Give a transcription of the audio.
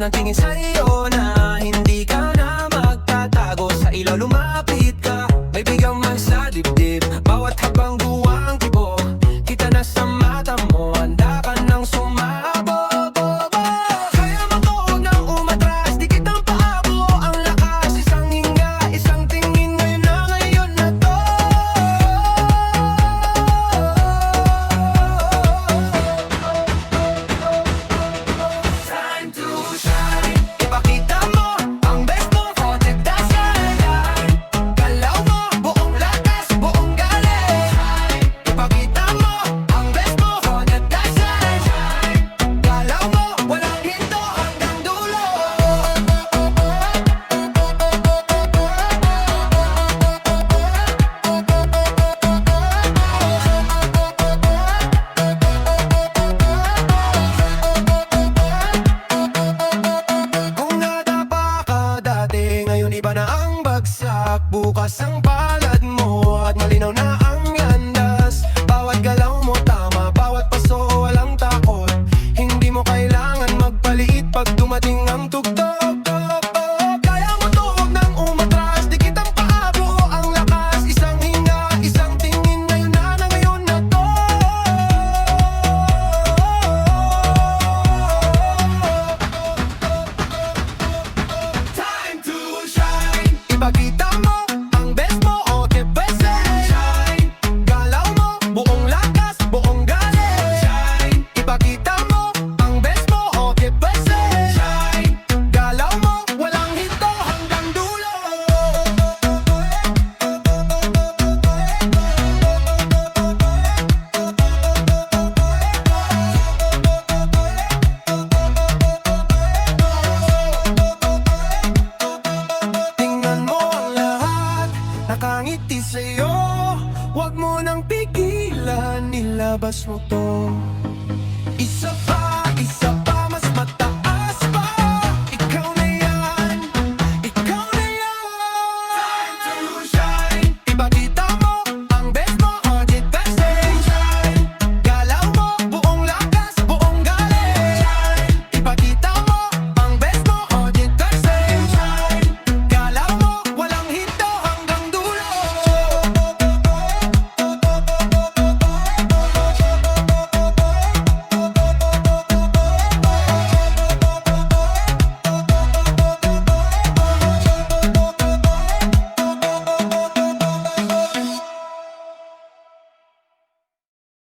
ng tingin sa'yo na hindi ka na magtatago. Sa ilaw lumapit ka, may bigang man sa dibdib. Bawat habang buwang tibo, kita na sa mata mo, handa ka nang sumabog. Kaya mo to, huwag nang umatras, di kitang paabo. Ang lakas, isang hinga, isang tingin, ngayon na to. Time to shine. Ipakita mo ang best mo, protect the shine. Galaw mo, buong lakas, buong galing. Ipakita mo ang best mo, protect the shine. Galaw mo, walang hinto hanggang dulo. Kung nadapa ka dati, ngayon iba na ang bagsak. Bukas ang palad mo at malinaw na ang landas. Bawat galaw mo tama, bawat paso walang takot. Hindi mo kailangan magpaliit pag dumating ang tugtog. Kaya mo to, huwag nang umatras, di kitang paabo. Ang lakas, isang hinga, isang tingin, ngayon na to. Time to shine. Ipakita mo ang best mo, o te pwese. Shine. Galaw mo, buong lakas, buong galing. Shine. Ipakita mo ang best mo, o te pwese. Shine. Galaw mo, walang hinto hanggang dulo. Tingnan mo ang lahat, nakangiti sa'yo. Huwag mo nang pigilan, ilabas mo to. Isa